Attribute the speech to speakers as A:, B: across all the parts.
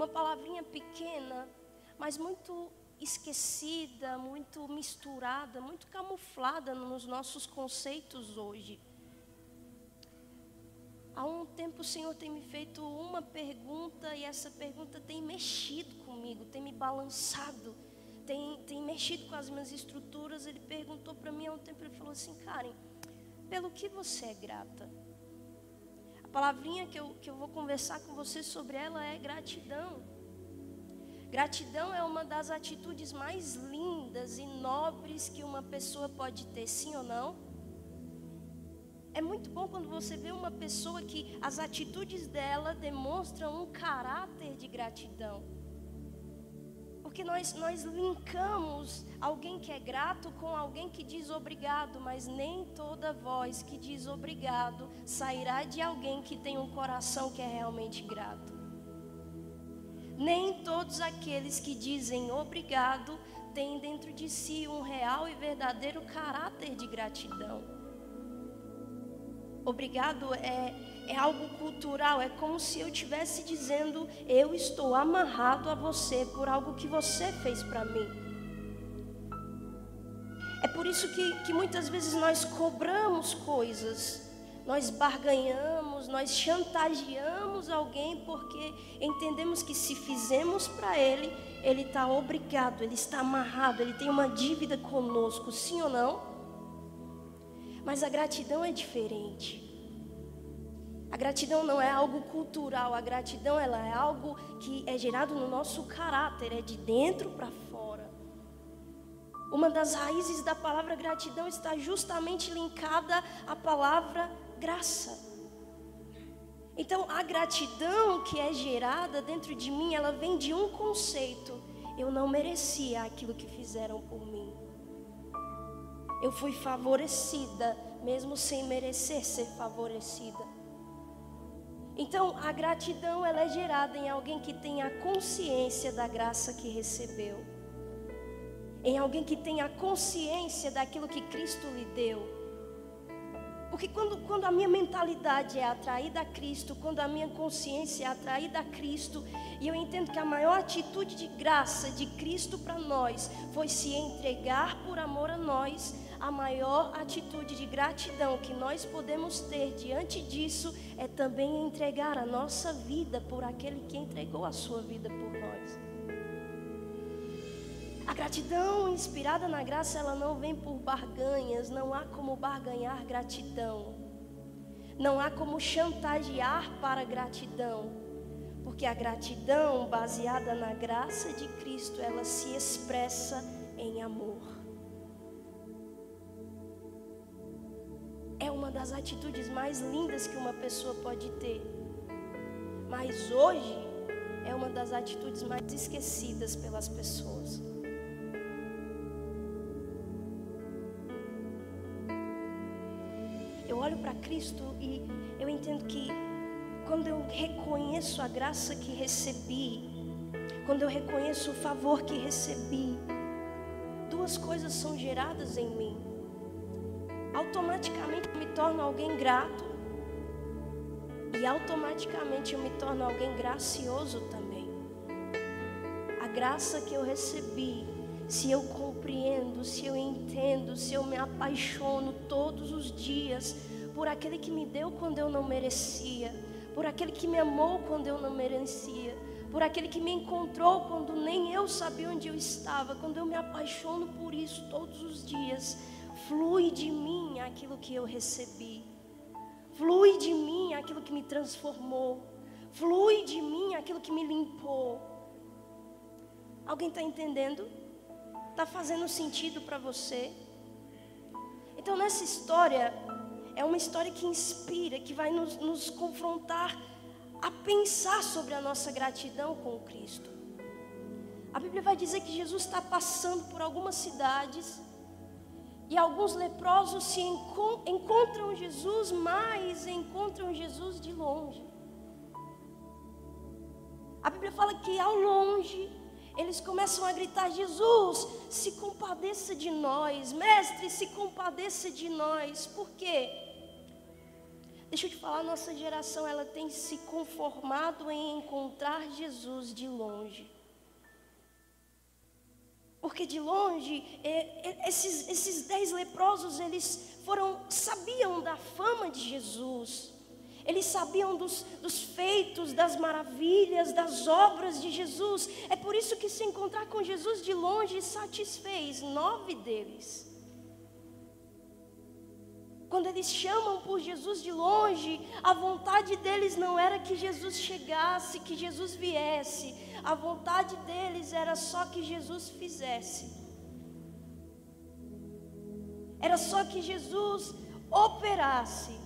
A: uma palavrinha pequena, mas muito esquecida, muito misturada, muito camuflada nos nossos conceitos hoje. Há um tempo o Senhor tem me feito uma pergunta e essa pergunta tem mexido comigo, tem me balançado, tem mexido com as minhas estruturas. Ele perguntou para mim há um tempo, ele falou assim: Karen, pelo que você é grata? A palavrinha que eu vou conversar com você sobre ela é gratidão. Gratidão é uma das atitudes mais lindas e nobres que uma pessoa pode ter, sim ou não? É muito bom quando você vê uma pessoa que as atitudes dela demonstram um caráter de gratidão. Porque nós linkamos alguém que é grato com alguém que diz obrigado, mas nem toda voz que diz obrigado sairá de alguém que tem um coração que é realmente grato. Nem todos aqueles que dizem obrigado têm dentro de si um real e verdadeiro caráter de gratidão. Obrigado é algo cultural, é como se eu estivesse dizendo: eu estou amarrado a você por algo que você fez para mim. É por isso que muitas vezes nós cobramos coisas, nós barganhamos, nós chantageamos alguém porque entendemos que se fizemos para ele, ele está obrigado, ele está amarrado, ele tem uma dívida conosco, sim ou não? Mas a gratidão é diferente. A gratidão não é algo cultural, a gratidão ela é algo que é gerado no nosso caráter, é de dentro para fora. Uma das raízes da palavra gratidão está justamente linkada à palavra graça. Então a gratidão que é gerada dentro de mim, ela vem de um conceito: eu não merecia aquilo que fizeram por mim. Eu fui favorecida, mesmo sem merecer ser favorecida. Então, a gratidão ela é gerada em alguém que tem a consciência da graça que recebeu. Em alguém que tem a consciência daquilo que Cristo lhe deu. Porque quando a minha mentalidade é atraída a Cristo, quando a minha consciência é atraída a Cristo, e eu entendo que a maior atitude de graça de Cristo para nós foi se entregar por amor a nós, a maior atitude de gratidão que nós podemos ter diante disso é também entregar a nossa vida por aquele que entregou a sua vida por nós. A gratidão inspirada na graça, ela não vem por barganhas, não há como barganhar gratidão. Não há como chantagear para gratidão, porque a gratidão baseada na graça de Cristo, ela se expressa em amor. É uma das atitudes mais lindas que uma pessoa pode ter. Mas hoje é uma das atitudes mais esquecidas pelas pessoas. Eu olho para Cristo e eu entendo que quando eu reconheço a graça que recebi, quando eu reconheço o favor que recebi, duas coisas são geradas em mim. Automaticamente eu me torno alguém grato e automaticamente eu me torno alguém gracioso também. A graça que eu recebi, se eu compreendo, se eu entendo, se eu me apaixono todos os dias por aquele que me deu quando eu não merecia, por aquele que me amou quando eu não merecia, por aquele que me encontrou quando nem eu sabia onde eu estava, quando eu me apaixono por isso todos os dias, flui de mim aquilo que eu recebi, flui de mim aquilo que me transformou, flui de mim aquilo que me limpou. Alguém está entendendo? Está fazendo sentido para você? Então nessa história, é uma história que inspira, que vai nos confrontar a pensar sobre a nossa gratidão com Cristo. A Bíblia vai dizer que Jesus está passando por algumas cidades e alguns leprosos se encontram Jesus, mas encontram Jesus de longe. A Bíblia fala que ao longe eles começam a gritar: Jesus, se compadeça de nós, mestre, se compadeça de nós. Por quê? Deixa eu te falar, nossa geração, ela tem se conformado em encontrar Jesus de longe. Porque de longe, esses 10 leprosos, eles sabiam da fama de Jesus. Eles sabiam dos feitos, das maravilhas, das obras de Jesus. É por isso que se encontrar com Jesus de longe satisfez 9 deles. Quando eles chamam por Jesus de longe, a vontade deles não era que Jesus chegasse, que Jesus viesse. A vontade deles era só que Jesus fizesse. Era só que Jesus operasse.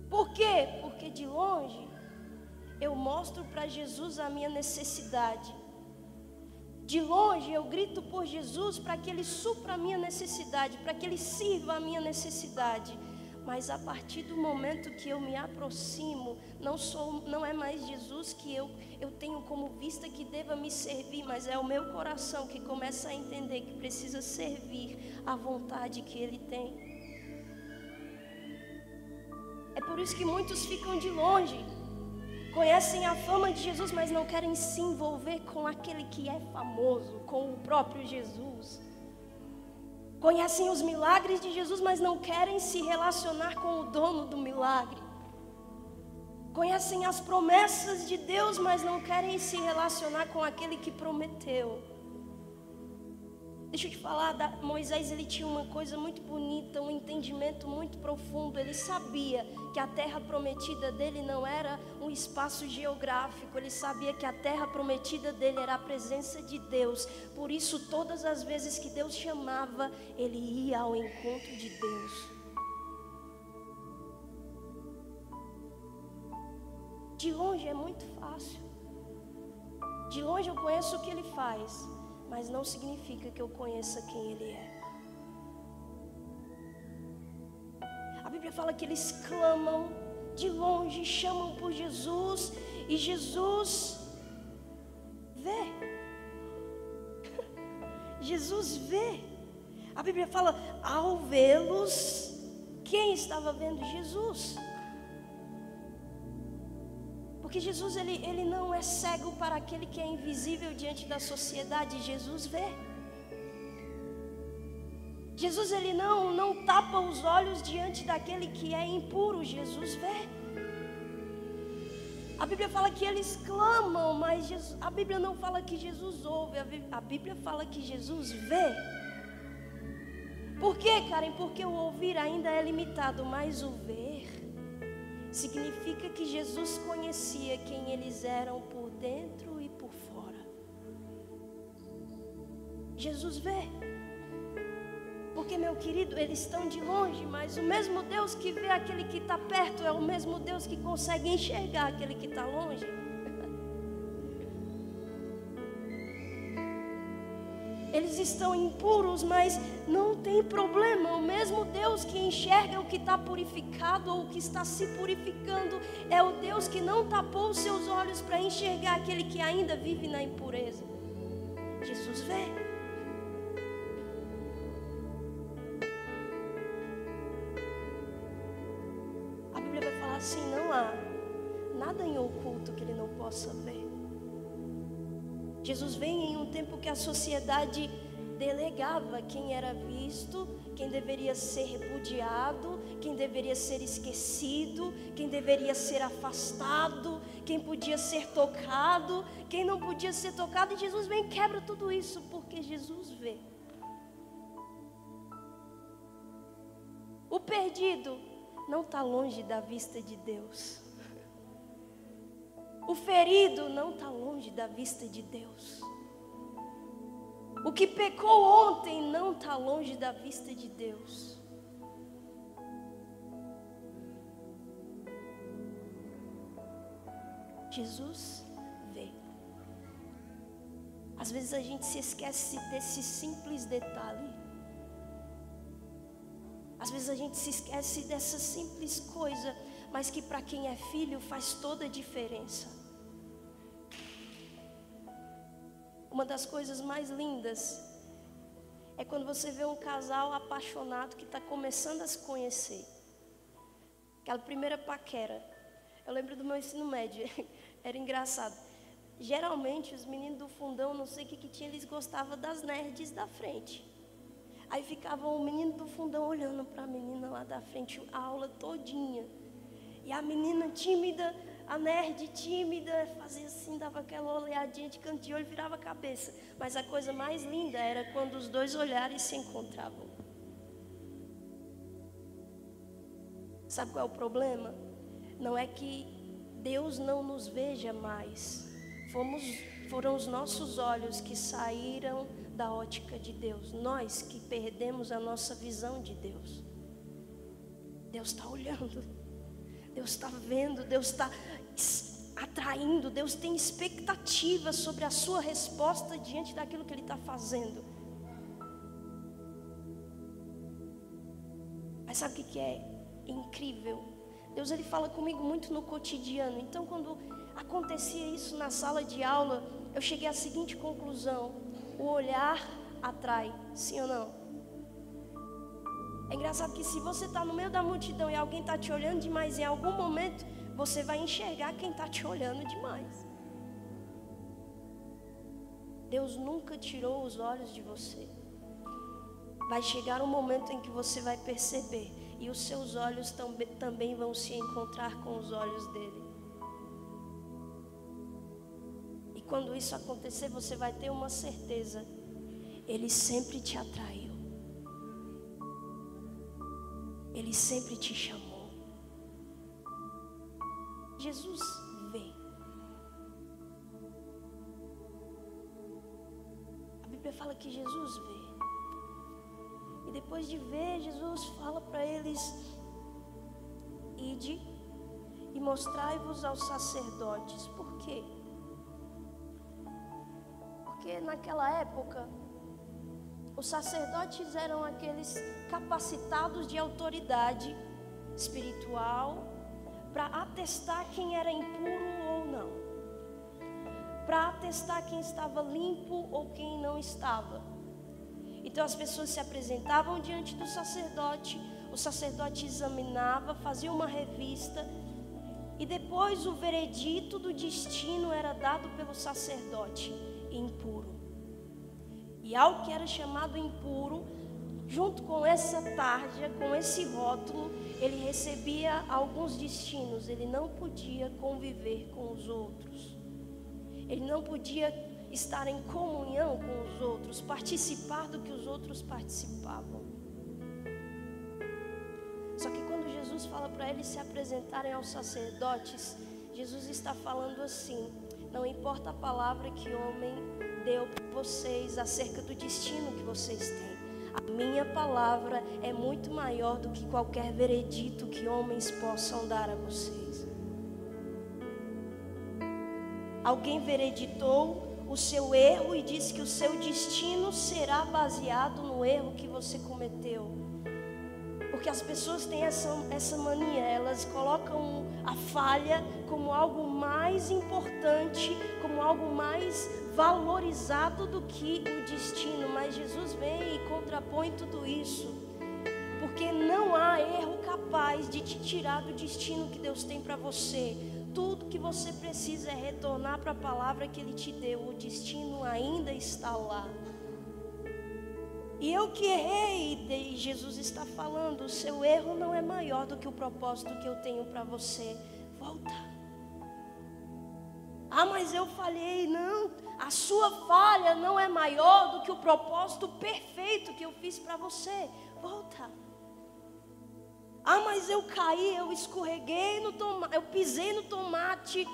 A: Por quê? Porque de longe eu mostro para Jesus a minha necessidade. De longe eu grito por Jesus para que Ele supra a minha necessidade, para que Ele sirva a minha necessidade. Mas a partir do momento que eu me aproximo, não é mais Jesus que eu tenho como vista que deva me servir, mas é o meu coração que começa a entender que precisa servir à vontade que Ele tem. É por isso que muitos ficam de longe. Conhecem a fama de Jesus, mas não querem se envolver com aquele que é famoso, com o próprio Jesus. Conhecem os milagres de Jesus, mas não querem se relacionar com o dono do milagre. Conhecem as promessas de Deus, mas não querem se relacionar com aquele que prometeu. Deixa eu te falar, Moisés, ele tinha uma coisa muito bonita, um entendimento muito profundo. Ele sabia que a terra prometida dele não era um espaço geográfico. Ele sabia que a terra prometida dele era a presença de Deus. Por isso, todas as vezes que Deus chamava, ele ia ao encontro de Deus. De longe é muito fácil. De longe eu conheço o que ele faz, mas não significa que eu conheça quem Ele é. A Bíblia fala que eles clamam de longe, chamam por Jesus, e Jesus vê. Jesus vê. A Bíblia fala, ao vê-los, quem estava vendo? Jesus. Porque Jesus, ele não é cego para aquele que é invisível diante da sociedade. Jesus vê. Jesus, ele não tapa os olhos diante daquele que é impuro. Jesus vê. A Bíblia fala que eles clamam, mas a Bíblia não fala que Jesus ouve. A Bíblia fala que Jesus vê. Por quê, Karen? Porque o ouvir ainda é limitado, mas o ver significa que Jesus conhecia quem eles eram por dentro e por fora. Jesus vê. Porque, meu querido, eles estão de longe, mas o mesmo Deus que vê aquele que está perto é o mesmo Deus que consegue enxergar aquele que está longe. Eles estão impuros, mas não tem problema. O mesmo Deus que enxerga o que está purificado ou o que está se purificando é o Deus que não tapou os seus olhos para enxergar aquele que ainda vive na impureza. Jesus vê. A Bíblia vai falar assim, não há nada em oculto que Ele não possa ver. Jesus vem em um tempo que a sociedade delegava quem era visto, quem deveria ser repudiado, quem deveria ser esquecido, quem deveria ser afastado, quem podia ser tocado, quem não podia ser tocado. E Jesus vem e quebra tudo isso, porque Jesus vê. O perdido não está longe da vista de Deus. O ferido não está longe da vista de Deus. O que pecou ontem não está longe da vista de Deus. Jesus vê. Às vezes a gente se esquece desse simples detalhe. Às vezes a gente se esquece dessa simples coisa, mas que para quem é filho faz toda a diferença. Uma das coisas mais lindas é quando você vê um casal apaixonado que está começando a se conhecer. aquela primeira paquera. Eu lembro do meu ensino médio, era engraçado. Geralmente os meninos do fundão, não sei o que tinha, eles gostavam das nerds da frente. Aí ficava o menino do fundão olhando para a menina lá da frente, a aula todinha. E a menina tímida, a nerd tímida, fazia assim, dava aquela olhadinha de canto de olho, virava a cabeça. Mas a coisa mais linda era quando os dois olhares se encontravam. Sabe qual é o problema? Não é que Deus não nos veja mais. Foram os nossos olhos que saíram da ótica de Deus. Nós que perdemos a nossa visão de Deus. Deus está olhando. Deus está vendo. Deus está atraindo. Deus tem expectativa sobre a sua resposta diante daquilo que Ele está fazendo. Mas sabe o que é incrível? Deus, Ele fala comigo muito no cotidiano. Então quando acontecia isso na sala de aula, eu cheguei à seguinte conclusão: o olhar atrai, sim ou não? É engraçado que se você está no meio da multidão e alguém está te olhando demais, em algum momento você vai enxergar quem está te olhando demais. Deus nunca tirou os olhos de você. Vai chegar um momento em que você vai perceber, e os seus olhos também vão se encontrar com os olhos dele. E quando isso acontecer, você vai ter uma certeza: Ele sempre te atraiu. Ele sempre te chamou. Jesus vê. A Bíblia fala que Jesus vê. E depois de ver, Jesus fala para eles: ide e mostrai-vos aos sacerdotes. Por quê? Porque naquela época os sacerdotes eram aqueles capacitados de autoridade espiritual para atestar quem era impuro ou não, para atestar quem estava limpo ou quem não estava. Então as pessoas se apresentavam diante do sacerdote, o sacerdote examinava, fazia uma revista, e depois o veredito do destino era dado pelo sacerdote: impuro. E ao que era chamado impuro, junto com essa tarja, com esse rótulo, ele recebia alguns destinos. Ele não podia conviver com os outros. Ele não podia estar em comunhão com os outros, participar do que os outros participavam. Só que quando Jesus fala para eles se apresentarem aos sacerdotes, Jesus está falando assim: não importa a palavra que o homem deu para vocês acerca do destino que vocês têm, a minha palavra é muito maior do que qualquer veredito que homens possam dar a vocês. Alguém vereditou o seu erro e disse que o seu destino será baseado no erro que você cometeu. Porque as pessoas têm essa mania, elas colocam a falha como algo mais importante, como algo mais valorizado do que o destino. Mas Jesus vem e contrapõe tudo isso, porque não há erro capaz de te tirar do destino que Deus tem para você. Tudo que você precisa é retornar para a palavra que Ele te deu. O destino ainda está lá. E eu que errei, e Jesus está falando: o seu erro não é maior do que o propósito que eu tenho para você. Volta. Ah, mas eu falhei. Não, a sua falha não é maior do que o propósito perfeito que eu fiz para você. Volta. Ah, mas eu caí, eu escorreguei no tomate, eu pisei no tomate.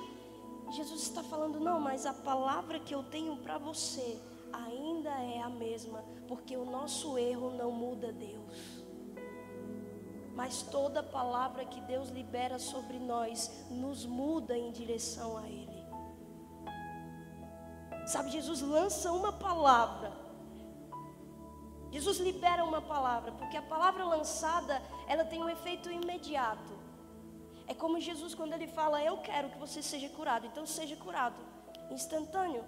A: Jesus está falando: não, mas a palavra que eu tenho para você ainda é a mesma, porque o nosso erro não muda Deus, mas toda palavra que Deus libera sobre nós nos muda em direção a Ele. Sabe, Jesus lança uma palavra, Jesus libera uma palavra, porque a palavra lançada, ela tem um efeito imediato. É como Jesus quando Ele fala: eu quero que você seja curado, então seja curado. Instantâneo.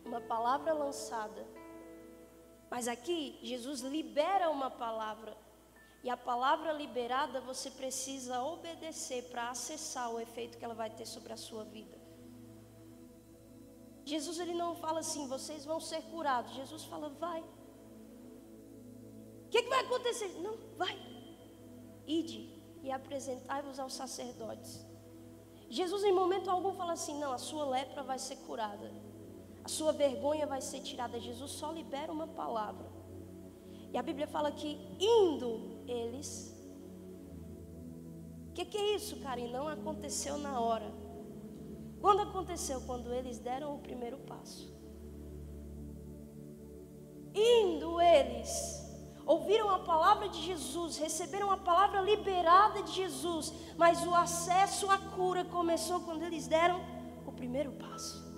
A: Uma palavra lançada. Mas aqui, Jesus libera uma palavra E a palavra liberada, você precisa obedecer para acessar o efeito que ela vai ter sobre a sua vida. Jesus, ele não fala assim, vocês vão ser curados. Jesus fala, vai. O que vai acontecer? Não, vai. Ide e apresentai-vos aos sacerdotes. Jesus em momento algum fala assim, não, a sua lepra vai ser curada. A sua vergonha vai ser tirada. Jesus só libera uma palavra. E a Bíblia fala que indo eles... O que é isso, cara? E não aconteceu na hora. Quando aconteceu? Quando eles deram o primeiro passo. Indo eles, ouviram a palavra de Jesus, receberam a palavra liberada de Jesus, mas o acesso à cura começou quando eles deram o primeiro passo.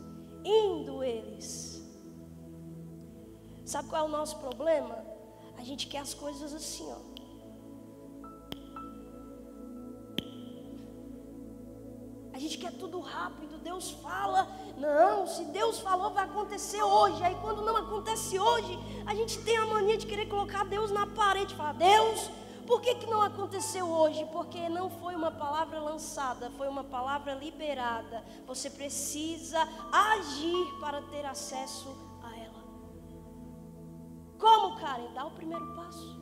A: Indo eles. Sabe qual é o nosso problema? A gente quer as coisas assim, ó. A gente quer tudo rápido. Deus fala, não, se Deus falou vai acontecer hoje. Aí quando não acontece hoje, a gente tem a mania de querer colocar Deus na parede. Falar, Deus, por que não aconteceu hoje? Porque não foi uma palavra lançada, foi uma palavra liberada. Você precisa agir para ter acesso a ela. Como, Karen? Dá o primeiro passo.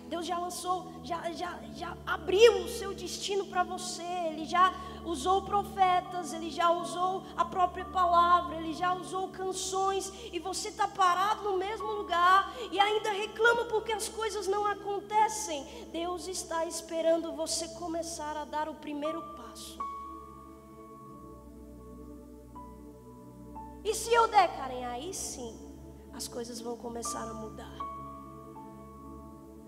A: Deus já lançou, já abriu o seu destino para você. Ele já usou profetas, Ele já usou a própria palavra, Ele já usou canções. E você está parado no mesmo lugar e ainda reclama porque as coisas não acontecem. Deus está esperando você começar a dar o primeiro passo. E se eu der, Karen, aí sim, as coisas vão começar a mudar.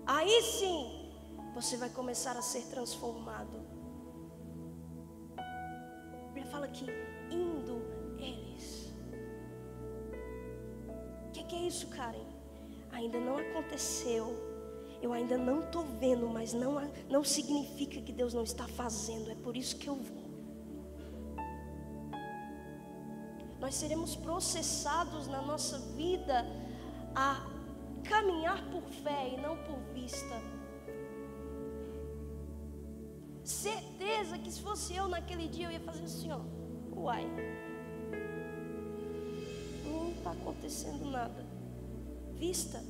A: Aí sim, você vai começar a ser transformado. A Bíblia fala que indo eles. O que é isso, Karen? Ainda não aconteceu. Eu ainda não estou vendo, mas não significa que Deus não está fazendo. É por isso que eu vou. Nós seremos processados na nossa vida a caminhar por fé e não por vista. Certeza que se fosse eu naquele dia eu ia fazer assim, ó. Uai, não está acontecendo nada. Vista.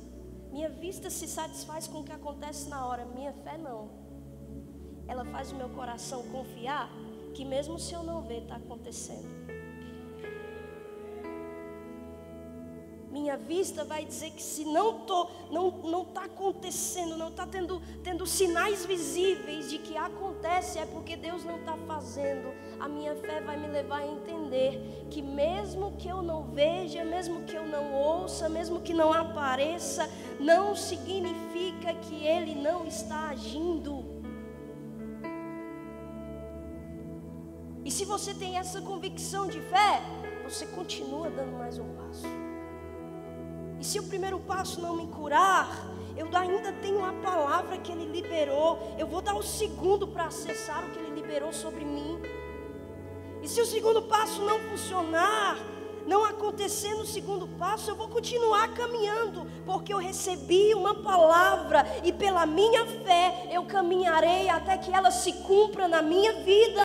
A: Minha vista se satisfaz com o que acontece na hora. Minha fé não. Ela faz o meu coração confiar que mesmo se eu não ver, está acontecendo. Minha vista vai dizer que se não está acontecendo, não está tendo sinais visíveis de que acontece, é porque Deus não está fazendo. A minha fé vai me levar a entender que mesmo que eu não veja, mesmo que eu não ouça, mesmo que não apareça, não significa que Ele não está agindo. E se você tem essa convicção de fé, você continua dando mais um passo. E se o primeiro passo não me curar, eu ainda tenho a palavra que Ele liberou. Eu vou dar o segundo para acessar o que Ele liberou sobre mim. E se o segundo passo não funcionar, não acontecer no segundo passo, eu vou continuar caminhando, porque eu recebi uma palavra e pela minha fé eu caminharei até que ela se cumpra na minha vida.